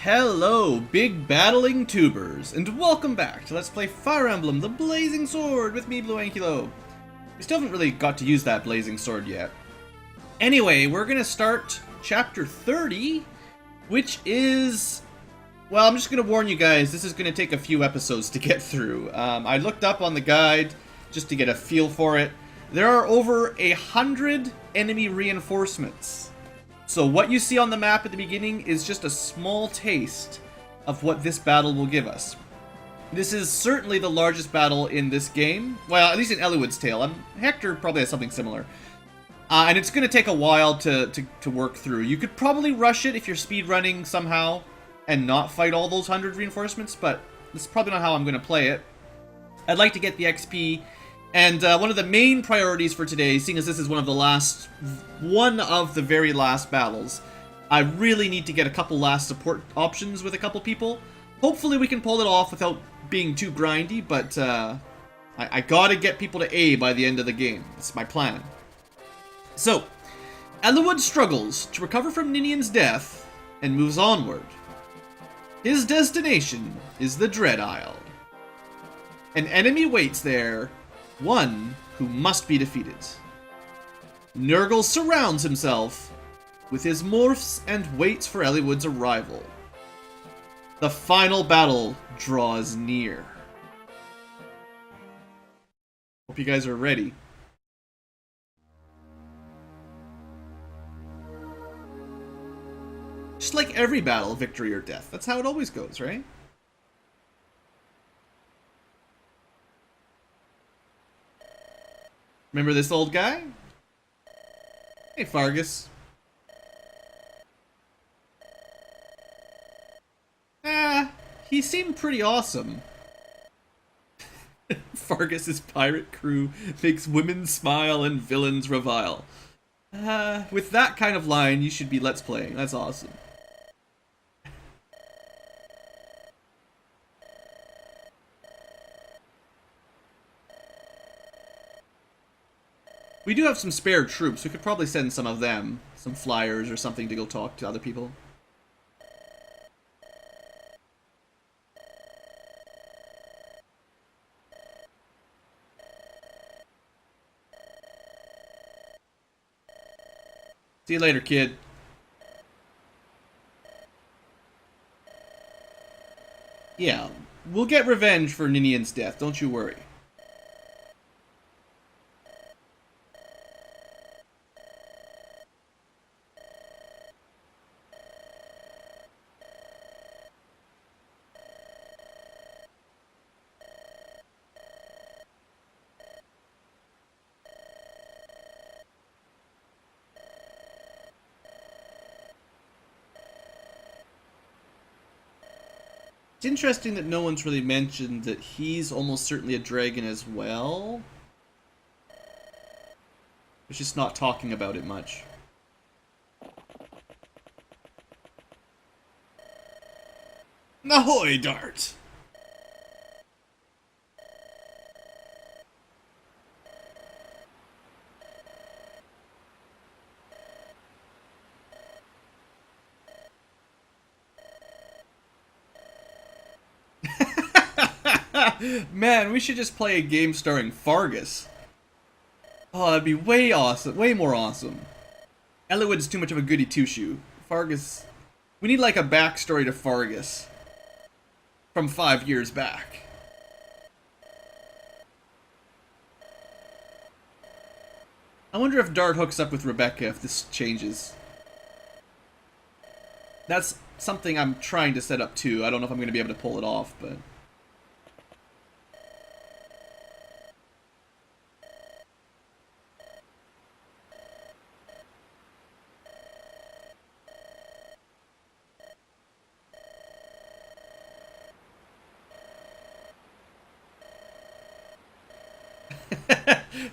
Hello, big battling tubers, and welcome back to Let's Play Fire Emblem, the Blazing Sword, with me, BlueAnkylo. We still haven't really got to use that Blazing Sword yet. Anyway, we're gonna start Chapter 30, which is... Well, I'm just gonna warn you guys, this is gonna take a few episodes to get through. I looked up on the guide, just to get a feel for it. There are over 100 enemy reinforcements. So what you see on the map at the beginning is just a small taste of what this battle will give us. This is certainly the largest battle in this game. Well, at least in Eliwood's Tale. Hector probably has something similar. And it's going to take a while to work through. You could probably rush it if you're speedrunning somehow and not fight all those 100 reinforcements, but that's probably not how I'm going to play it. I'd like to get the XP. And one of the main priorities for today, seeing as this is one of the very last battles, I really need to get a couple last support options with a couple people. Hopefully we can pull it off without being too grindy, but I gotta get people to A by the end of the game. That's my plan. So, Eliwood struggles to recover from Ninian's death and moves onward. His destination is the Dread Isle. An enemy waits there, one who must be defeated. Nurgle surrounds himself with his morphs and waits for Eliwood's arrival. The final battle draws near. Hope you guys are ready. Just like every battle, victory or death. That's how it always goes, right? Remember this old guy? Hey, Fargus. He seemed pretty awesome. Fargus's pirate crew makes women smile and villains revile. With that kind of line, you should be Let's Playing. That's awesome. We do have some spare troops. We could probably send some of them, some flyers or something, to go talk to other people. See you later, kid. Yeah, we'll get revenge for Ninian's death, don't you worry. It's interesting that no one's really mentioned that he's almost certainly a dragon as well. It's just not talking about it much. Ahoy, Dart! Man, we should just play a game starring Fargus. Oh, that'd be way awesome. Way more awesome. Eliwood is too much of a goody two-shoe. Fargus... We need like a backstory to Fargus. From 5 years back. I wonder if Dart hooks up with Rebecca if this changes. That's something I'm trying to set up too. I don't know if I'm going to be able to pull it off, but...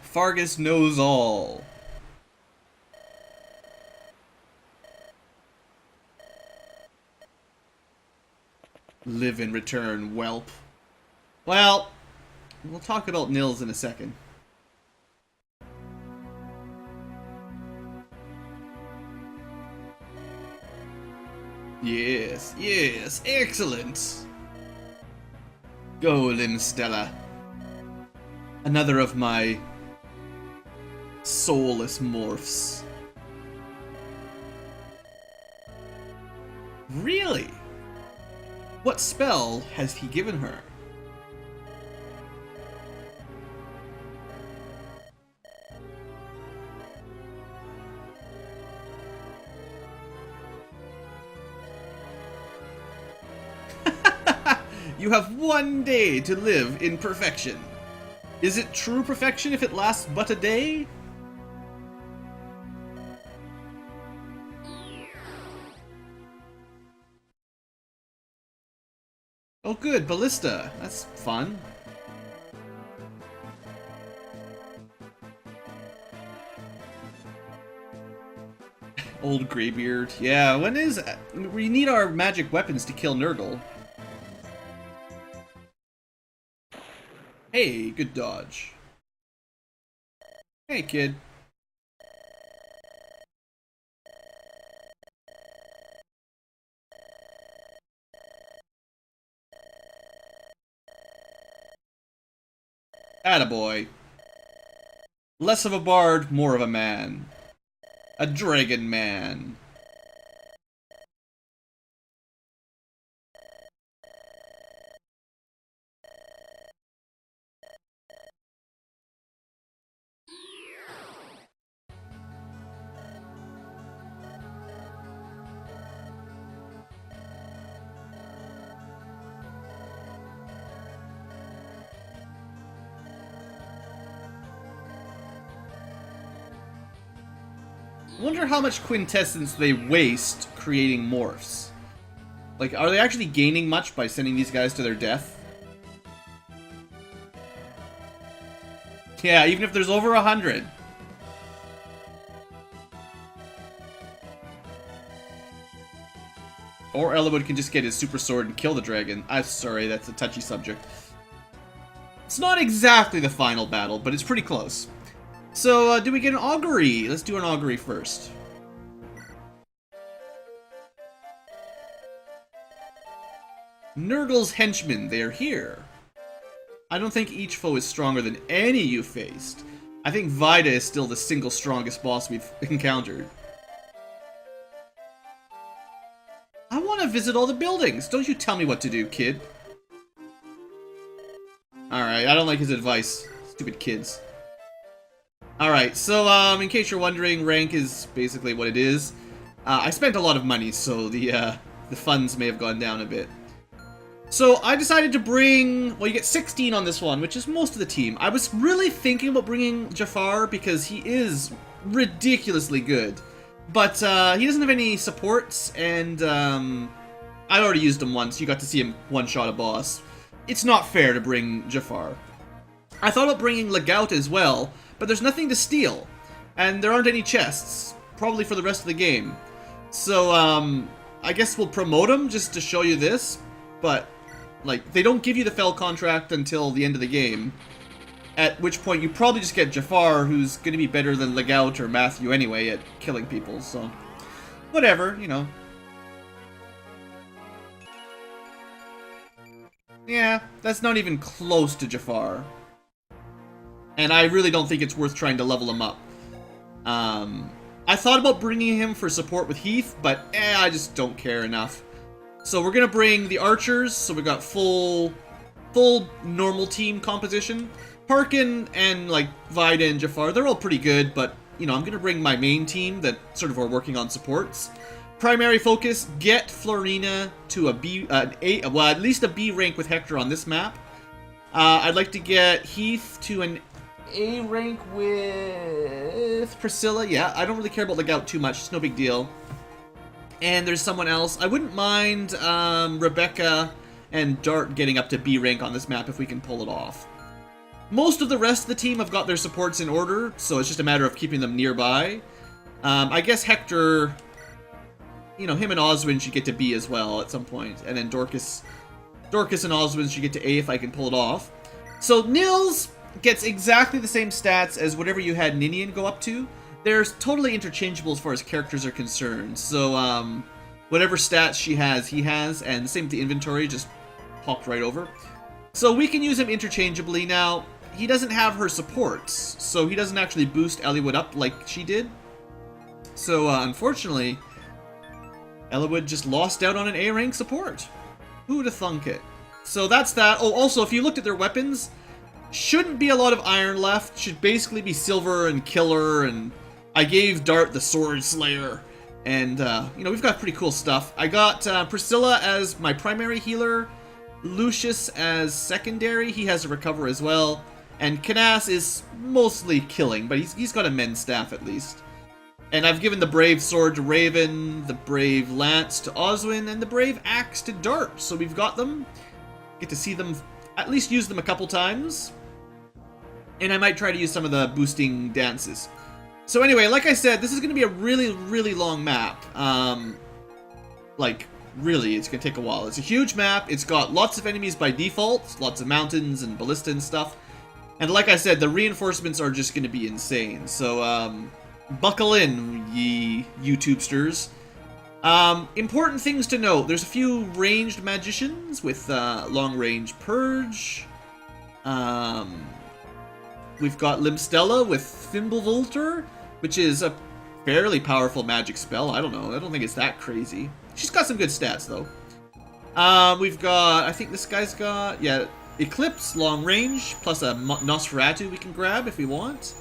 Fargus knows all. Live in return, whelp. Well, we'll talk about Nils in a second. Yes, yes, excellent. Golem Stella. Another of my soulless morphs. Really? What spell has he given her? You have 1 day to live in perfection. Is it true perfection if it lasts but a day? Oh good, Ballista. That's fun. Old Greybeard. Yeah, when is... We need our magic weapons to kill Nurgle. Hey, good dodge. Hey, kid. Attaboy. Less of a bard, more of a man. A dragon man. I wonder how much quintessence they waste creating morphs. Like, are they actually gaining much by sending these guys to their death? Yeah, even if there's over 100. Or Eliwood can just get his super sword and kill the dragon. I'm sorry, that's a touchy subject. It's not exactly the final battle, but it's pretty close. So, do we get an augury? Let's do an augury first. Nurgle's henchmen, they're here. I don't think each foe is stronger than any you faced. I think Vida is still the single strongest boss we've encountered. I want to visit all the buildings. Don't you tell me what to do, kid. Alright, I don't like his advice. Stupid kids. Alright, so, in case you're wondering, rank is basically what it is. I spent a lot of money, so the funds may have gone down a bit. So, I decided to bring... Well, you get 16 on this one, which is most of the team. I was really thinking about bringing Jafar, because he is ridiculously good. But, he doesn't have any supports, and, I already used him once. You got to see him one-shot a boss. It's not fair to bring Jafar. I thought about bringing Legout as well, but there's nothing to steal, and there aren't any chests, probably for the rest of the game. So, I guess we'll promote him just to show you this, but, like, they don't give you the Fell contract until the end of the game, at which point you probably just get Jafar, who's going to be better than Legout or Matthew anyway at killing people, so whatever, you know. Yeah, that's not even close to Jafar. And I really don't think it's worth trying to level him up. I thought about bringing him for support with Heath, but I just don't care enough. So we're gonna bring the archers, so we got full normal team composition. Parkin and like Vida and Jafar, they're all pretty good, but you know, I'm gonna bring my main team that sort of are working on supports. Primary focus, get Florina to a B, well, at least a B rank with Hector on this map. I'd like to get Heath to an A rank with Priscilla. Yeah, I don't really care about Legout too much. It's no big deal. And there's someone else. I wouldn't mind Rebecca and Dart getting up to B rank on this map if we can pull it off. Most of the rest of the team have got their supports in order, so it's just a matter of keeping them nearby. I guess Hector, you know, him and Oswin should get to B as well at some point. And then Dorcas and Oswin should get to A if I can pull it off. So Nils gets exactly the same stats as whatever you had Ninian go up to. They're totally interchangeable as far as characters are concerned. So, Whatever stats she has, he has, and the same with the inventory, just popped right over. So we can use him interchangeably. Now, he doesn't have her supports, so he doesn't actually boost Eliwood up like she did. So, unfortunately, Eliwood just lost out on an A-rank support. Who would have thunk it? So that's that. Oh, also, if you looked at their weapons, shouldn't be a lot of iron left. Should basically be silver and killer, and I gave Dart the Sword Slayer. And, you know, we've got pretty cool stuff. I got Priscilla as my primary healer, Lucius as secondary. He has a recover as well. And Canas is mostly killing, but he's got a mend staff at least. And I've given the Brave Sword to Raven, the Brave Lance to Oswin, and the Brave Axe to Dart. So we've got them. Get to see them, at least use them a couple times. And I might try to use some of the boosting dances. So anyway, like I said, this is going to be a really, really long map. Like, really, it's going to take a while. It's a huge map. It's got lots of enemies by default. Lots of mountains and ballista and stuff. And like I said, the reinforcements are just going to be insane. So, buckle in, ye YouTubesters. Important things to note. There's a few ranged magicians with long-range Purge. We've got Limstella with Fimbulvolter, which is a fairly powerful magic spell. I don't know. I don't think it's that crazy. She's got some good stats, though. We've got... I think this guy's got... Yeah, Eclipse, long range, plus a Nosferatu we can grab if we want.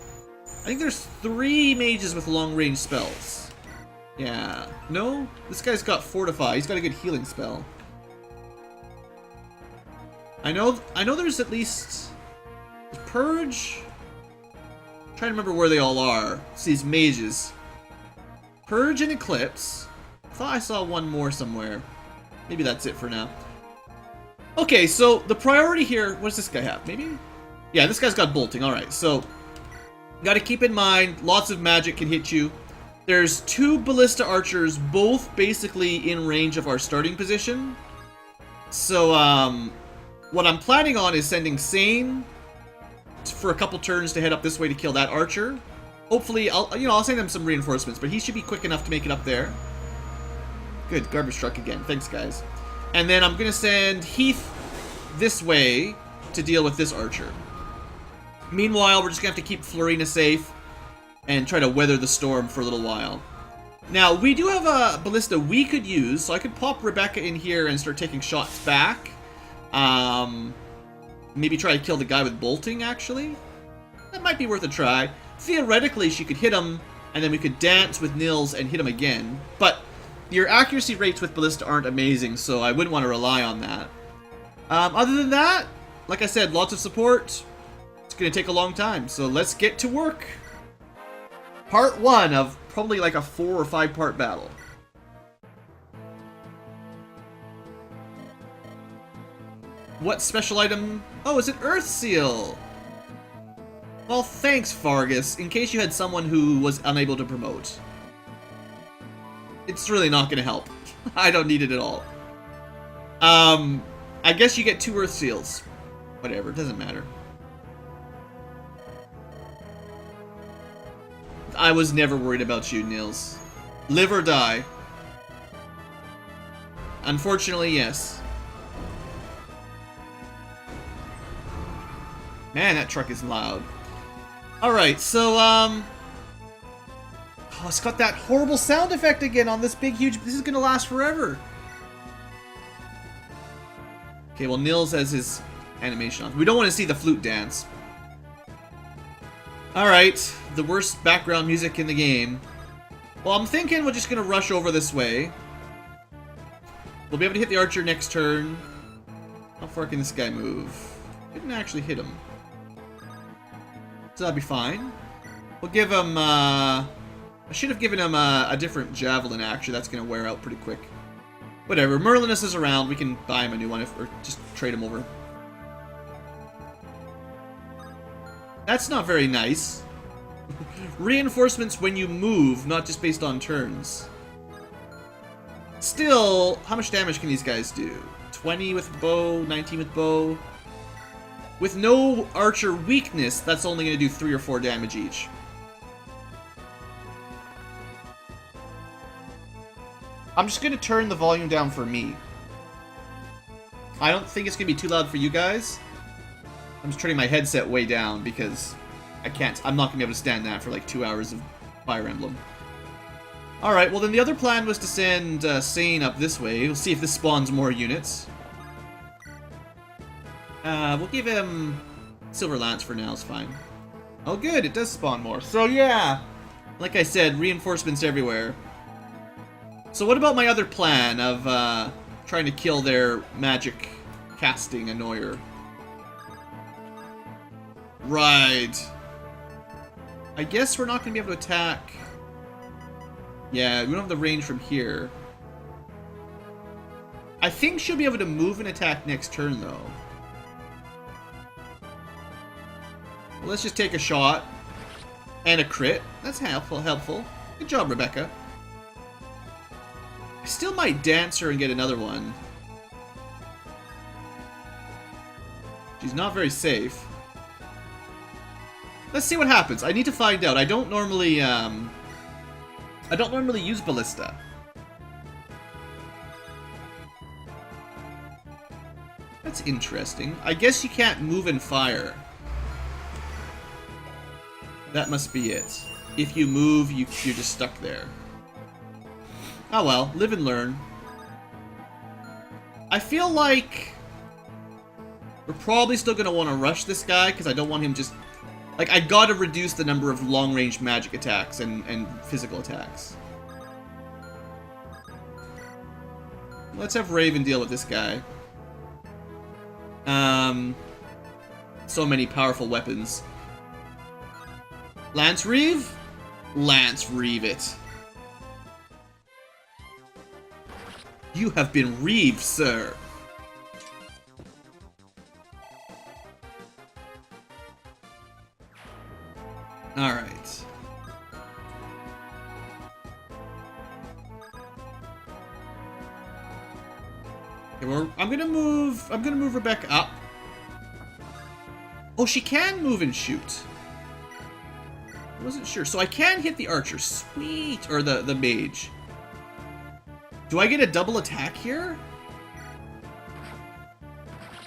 I think there's 3 mages with long range spells. Yeah. No? This guy's got Fortify. He's got a good healing spell. I know there's at least... Purge? I'm trying to remember where they all are. It's these mages. Purge and Eclipse. I thought I saw one more somewhere. Maybe that's it for now. Okay, so the priority here... What does this guy have? Maybe? Yeah, this guy's got bolting. Alright, so... Got to keep in mind, lots of magic can hit you. There's 2 ballista archers, both basically in range of our starting position. So, what I'm planning on is sending Sane for a couple turns to head up this way to kill that archer. Hopefully, I'll send him some reinforcements, but he should be quick enough to make it up there. Good, garbage truck again. Thanks, guys. And then I'm going to send Heath this way to deal with this archer. Meanwhile, we're just going to have to keep Florina safe and try to weather the storm for a little while. Now, we do have a ballista we could use, so I could pop Rebecca in here and start taking shots back. Maybe try to kill the guy with bolting, actually. That might be worth a try. Theoretically, she could hit him, and then we could dance with Nils and hit him again. But your accuracy rates with ballista aren't amazing, so I wouldn't want to rely on that. Other than that, like I said, lots of support. It's going to take a long time, so let's get to work. Part 1 of probably like a 4 or 5 part battle. What special item? Oh, it's an Earth Seal! Well, thanks, Fargus, in case you had someone who was unable to promote. It's really not going to help. I don't need it at all. I guess you get 2 Earth Seals. Whatever, it doesn't matter. I was never worried about you, Nils. Live or die. Unfortunately, yes. Man, that truck is loud. Alright, so, oh, it's got that horrible sound effect again on this big, huge... This is gonna last forever. Okay, well, Nils has his animation on. We don't want to see the flute dance. Alright, the worst background music in the game. Well, I'm thinking we're just gonna rush over this way. We'll be able to hit the archer next turn. How far can this guy move? Didn't actually hit him. So that'll be fine. We'll give him, I should have given him a different javelin, actually. That's going to wear out pretty quick. Whatever. Merlinus is around. We can buy him a new one, or just trade him over. That's not very nice. Reinforcements when you move, not just based on turns. Still, how much damage can these guys do? 20 with bow, 19 with bow. With no archer weakness, that's only going to do 3 or 4 damage each. I'm just going to turn the volume down for me. I don't think it's going to be too loud for you guys. I'm just turning my headset way down because I'm not going to be able to stand that for like 2 hours of Fire Emblem. Alright, well then the other plan was to send Sane up this way. We'll see if this spawns more units. We'll give him Silver Lance for now, it's fine. Oh good, it does spawn more. So yeah, like I said, reinforcements everywhere. So what about my other plan of trying to kill their magic casting annoyer? Right. I guess we're not going to be able to attack. Yeah, we don't have the range from here. I think she'll be able to move and attack next turn, though. Well, let's just take a shot. And a crit. That's helpful. Good job, Rebecca. I still might dance her and get another one. She's not very safe. Let's see what happens. I need to find out. I don't normally use Ballista. That's interesting. I guess you can't move and fire. That must be it. If you move, you're just stuck there. Oh well, live and learn. I feel like we're probably still going to want to rush this guy, because I don't want him just... Like, I gotta reduce the number of long-range magic attacks and physical attacks. Let's have Raven deal with this guy. So many powerful weapons. Lance Reeve? Lance Reeve it. You have been Reeve, sir. Alright. Okay, I'm gonna move Rebecca up. Oh, she can move and shoot. I wasn't sure. So I can hit the archer. Sweet. Or the mage. Do I get a double attack here?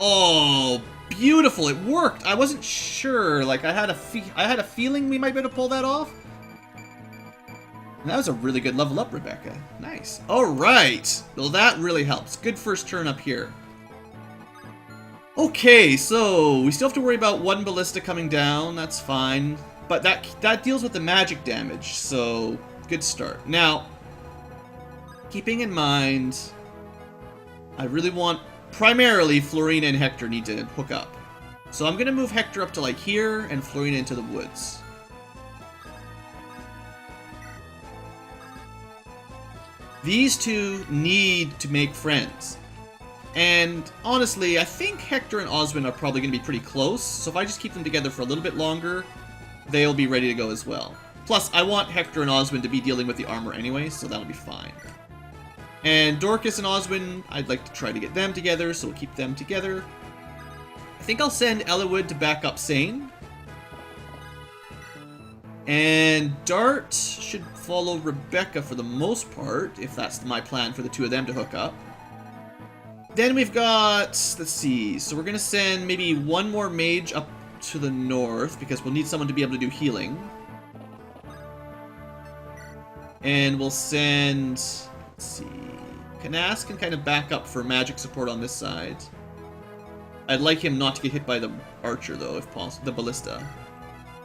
Oh, beautiful. It worked. I wasn't sure. Like, I had a feeling we might be able to pull that off. And that was a really good level up, Rebecca. Nice. All right. Well, that really helps. Good first turn up here. Okay, so we still have to worry about one ballista coming down. That's fine. But that deals with the magic damage, so good start. Now, keeping in mind, I really want... Primarily, Florina and Hector need to hook up. So I'm going to move Hector up to, like, here, and Florina into the woods. These two need to make friends. And, honestly, I think Hector and Oswin are probably going to be pretty close. So if I just keep them together for a little bit longer, they'll be ready to go as well. Plus, I want Hector and Oswin to be dealing with the armor anyway, so that'll be fine. And Dorcas and Oswin, I'd like to try to get them together, so we'll keep them together. I think I'll send Eliwood to back up Sane. And Dart should follow Rebecca for the most part, if that's my plan for the two of them to hook up. Then we've got, let's see, so we're going to send maybe one more mage up to the north, because we'll need someone to be able to do healing. And we'll send, let's see, Canas can kind of back up for magic support on this side. I'd like him not to get hit by the archer, though, if possible, the ballista.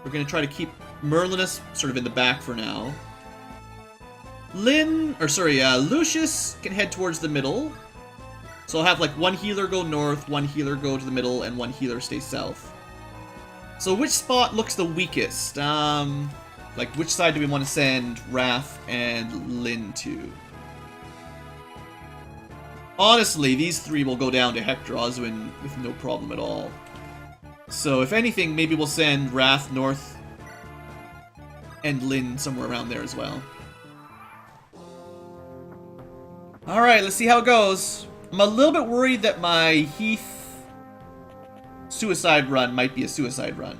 We're going to try to keep Merlinus sort of in the back for now. Lucius can head towards the middle. So I'll have, like, one healer go north, one healer go to the middle, and one healer stay south. So which spot looks the weakest? Like, which side do we want to send Wrath and Lyn to? Honestly, these three will go down to Hector Oswin with no problem at all. So, if anything, maybe we'll send Wrath north and Lyn somewhere around there as well. Alright, let's see how it goes. I'm a little bit worried that my Heath suicide run might be a suicide run.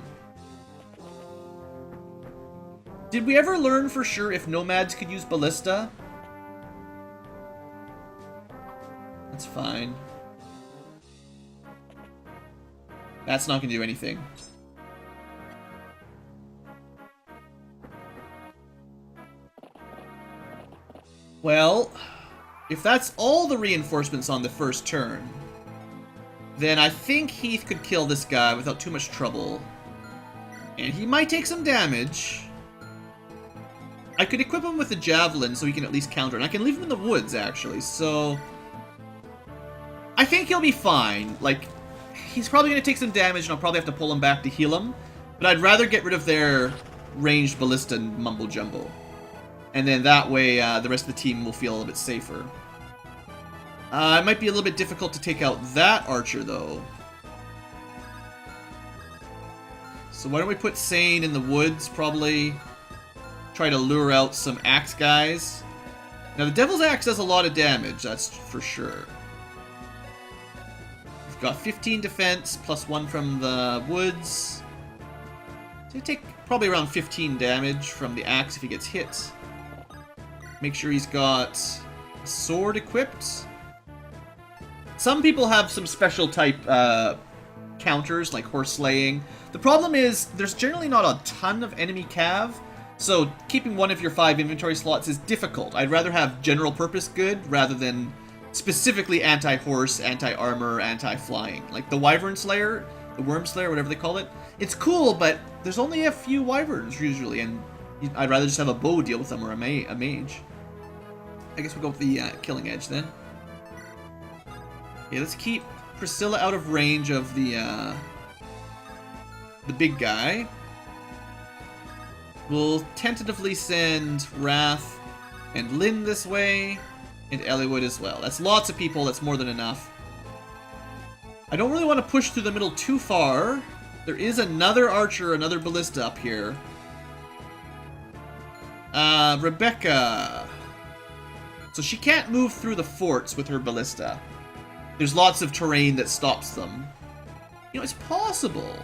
Did we ever learn for sure if nomads could use ballista? That's fine. That's not going to do anything. Well, if that's all the reinforcements on the first turn, then I think Heath could kill this guy without too much trouble. And he might take some damage. I could equip him with a javelin so he can at least counter, and I can leave him in the woods, actually, so... I think he'll be fine. Like, he's probably going to take some damage, and I'll probably have to pull him back to heal him. But I'd rather get rid of their ranged ballista and mumbo-jumbo. And then that way, the rest of the team will feel a little bit safer. It might be a little bit difficult to take out that archer, though. So why don't we put Sane in the woods, probably... Try to lure out some axe guys. Now, the Devil's Axe does a lot of damage, that's for sure. We've got 15 defense, plus 1 from the woods. So you take probably around 15 damage from the axe if he gets hit. Make sure he's got a sword equipped. Some people have some special type counters, like horse slaying. The problem is, there's generally not a ton of enemy cav, so keeping one of your 5 inventory slots is difficult. I'd rather have general purpose good rather than specifically anti-horse, anti-armor, anti-flying. Like the Wyvern Slayer, the Worm Slayer, whatever they call it. It's cool, but there's only a few Wyverns usually, and I'd rather just have a bow deal with them or a mage. I guess we'll go with the Killing Edge then. Okay, let's keep Priscilla out of range of the big guy. We'll tentatively send Wrath and Lynn this way, and Eliwood as well. That's lots of people, that's more than enough. I don't really want to push through the middle too far. There is another archer, another ballista up here. Rebecca. So she can't move through the forts with her ballista. There's lots of terrain that stops them. You know, it's possible.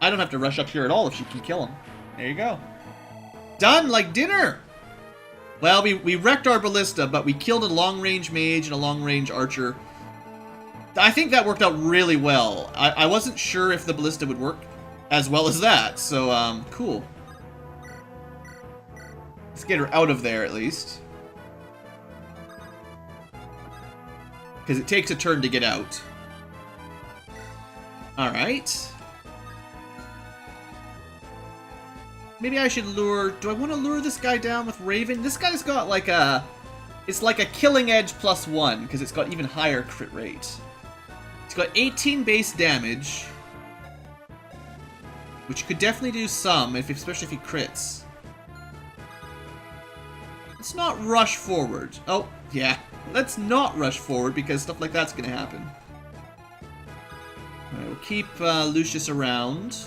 I don't have to rush up here at all if she can kill him. There you go. Done like dinner! Well, we wrecked our ballista, but we killed a long-range mage and a long-range archer. I think that worked out really well. I wasn't sure if the ballista would work as well as that, so, cool. Let's get her out of there, at least. Because it takes a turn to get out. Alright. Maybe I should lure... Do I want to lure this guy down with Raven? This guy's got like a... It's like a Killing Edge plus 1, because it's got even higher crit rate. It's got 18 base damage, which could definitely do some, especially if he crits. Let's not rush forward. Oh, yeah. Let's not rush forward, because stuff like that's going to happen. Alright, we'll keep Lucius around.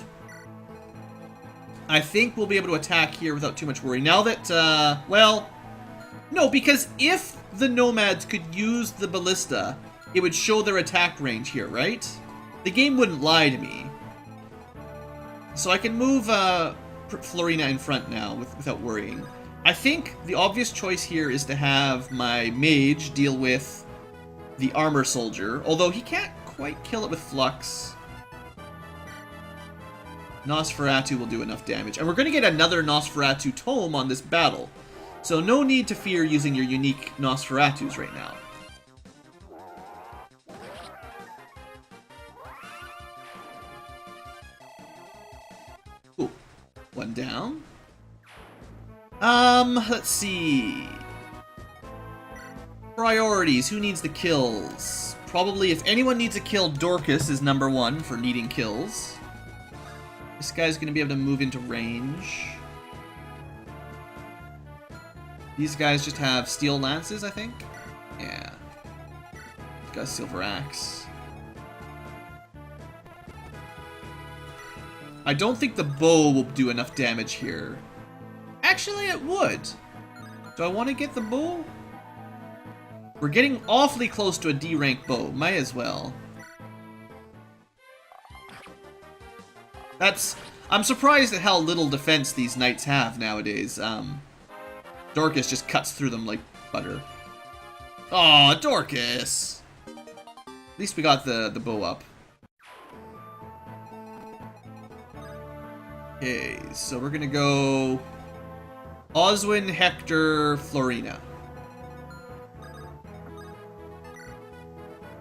I think we'll be able to attack here without too much worry. Now that, well... No, because if the Nomads could use the Ballista, it would show their attack range here, right? The game wouldn't lie to me. So I can move Florina in front now without worrying. I think the obvious choice here is to have my Mage deal with the Armor Soldier, although he can't quite kill it with Flux. Nosferatu will do enough damage. And we're going to get another Nosferatu tome on this battle. So no need to fear using your unique Nosferatus right now. Ooh. One down. Let's see. Priorities. Who needs the kills? Probably, if anyone needs a kill, Dorcas is number 1 for needing kills. This guy's going to be able to move into range. These guys just have steel lances, I think? Yeah. He's got a silver axe. I don't think the bow will do enough damage here. Actually, it would. Do I want to get the bow? We're getting awfully close to a D rank bow. Might as well. I'm surprised at how little defense these knights have nowadays. Dorcas just cuts through them like butter. Aw, Dorcas! At least we got the bow up. Okay, so we're gonna go Oswin, Hector, Florina.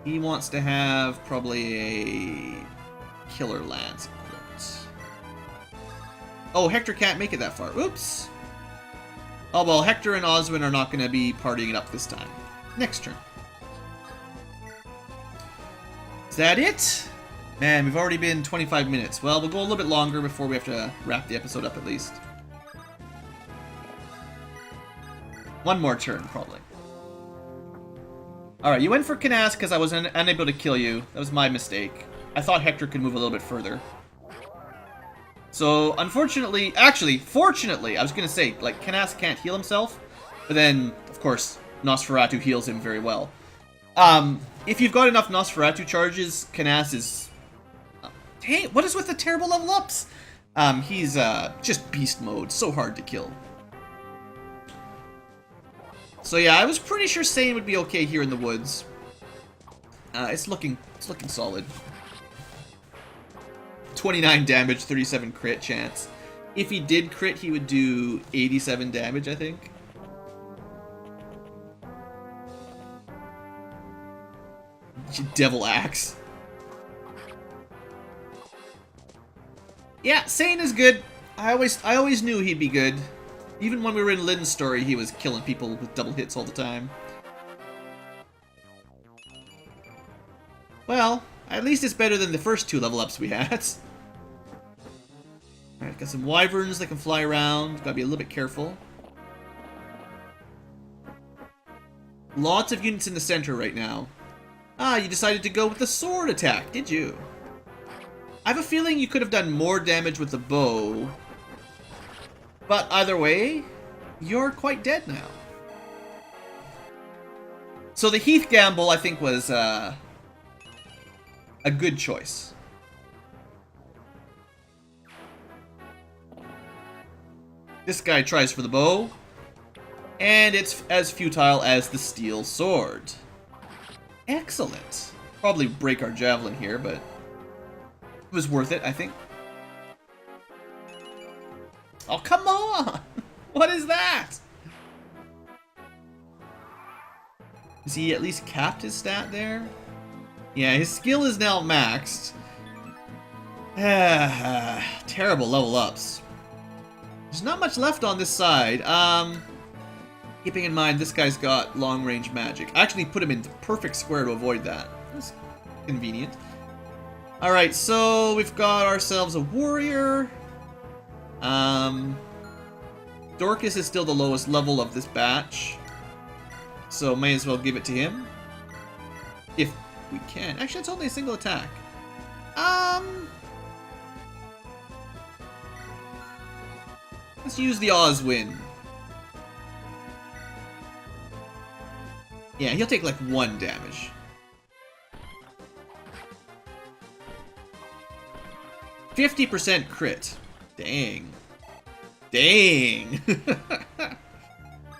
He wants to have probably a Killer Lance equipped. Oh, Hector can't make it that far. Oops! Oh well, Hector and Oswin are not gonna be partying it up this time. Next turn. Is that it? Man, we've already been 25 minutes. Well, we'll go a little bit longer before we have to wrap the episode up at least. One more turn, probably. Alright, you went for Canas because I was unable to kill you. That was my mistake. I thought Hector could move a little bit further. So, unfortunately... Actually, fortunately, I was going to say, like, Canas can't heal himself. But then, of course, Nosferatu heals him very well. If you've got enough Nosferatu charges, Canas is... Hey, what is with the terrible level ups? He's just beast mode, so hard to kill. So yeah, I was pretty sure Sane would be okay here in the woods. It's looking solid. 29 damage, 37 crit chance. If he did crit, he would do 87 damage, I think. Devil Axe. Yeah, Sane is good. I always knew he'd be good. Even when we were in Lynn's story, he was killing people with double hits all the time. Well, at least it's better than the first 2 level ups we had. Alright, got some wyverns that can fly around. Gotta be a little bit careful. Lots of units in the center right now. Ah, you decided to go with the sword attack, did you? I have a feeling you could have done more damage with the bow. But either way, you're quite dead now. So the Heath gamble, I think, was a good choice. This guy tries for the bow, and it's as futile as the steel sword. Excellent. Probably break our javelin here, but it was worth it, I think. Oh, come on! What is that? Is he at least capped his stat there? Yeah, his skill is now maxed. Terrible level ups. There's not much left on this side. Keeping in mind this guy's got long range magic. I actually put him in the perfect square to avoid that. That's convenient. Alright, so we've got ourselves a warrior. Dorcas is still the lowest level of this batch. So may as well give it to him. If we can. Actually, it's only a single attack. Let's use the Oswin. Yeah, he'll take like 1 damage. 50% crit. Dang. Dang!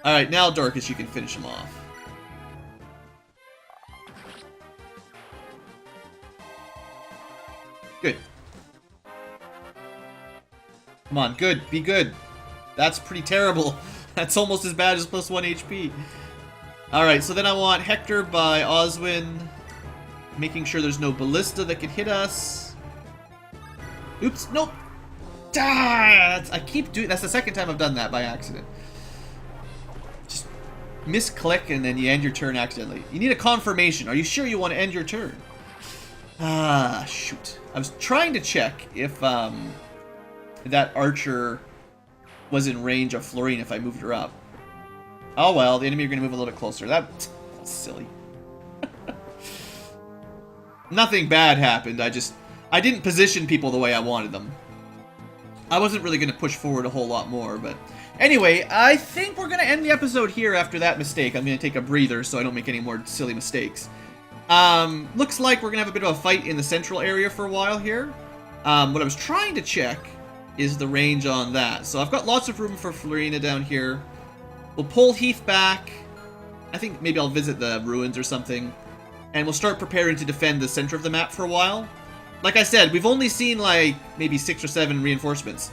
Alright, now Dorcas, you can finish him off. Good. Come on, good. Be good. That's pretty terrible. That's almost as bad as +1 HP. Alright, so then I want Hector by Oswin. Making sure there's no ballista that can hit us. Oops, nope! Ah, I keep doing... That's the second time I've done that by accident. Just misclick and then you end your turn accidentally. You need a confirmation. Are you sure you want to end your turn? Ah, shoot. I was trying to check if that archer was in range of Florine if I moved her up. Oh well, the enemy are going to move a little bit closer. That's silly. Nothing bad happened. I didn't position people the way I wanted them. I wasn't really going to push forward a whole lot more, but... Anyway, I think we're going to end the episode here after that mistake. I'm going to take a breather so I don't make any more silly mistakes. Looks like we're going to have a bit of a fight in the central area for a while here. What I was trying to check is the range on that. So I've got lots of room for Florina down here. We'll pull Heath back. I think maybe I'll visit the ruins or something. And we'll start preparing to defend the center of the map for a while. Like I said, we've only seen like maybe 6 or 7 reinforcements.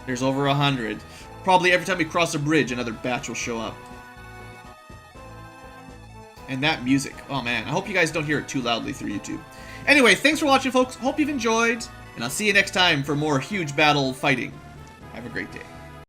There's over 100. Probably every time we cross a bridge, another batch will show up. And that music. Oh man, I hope you guys don't hear it too loudly through YouTube. Anyway, thanks for watching, folks. Hope you've enjoyed. And I'll see you next time for more huge battle fighting. Have a great day.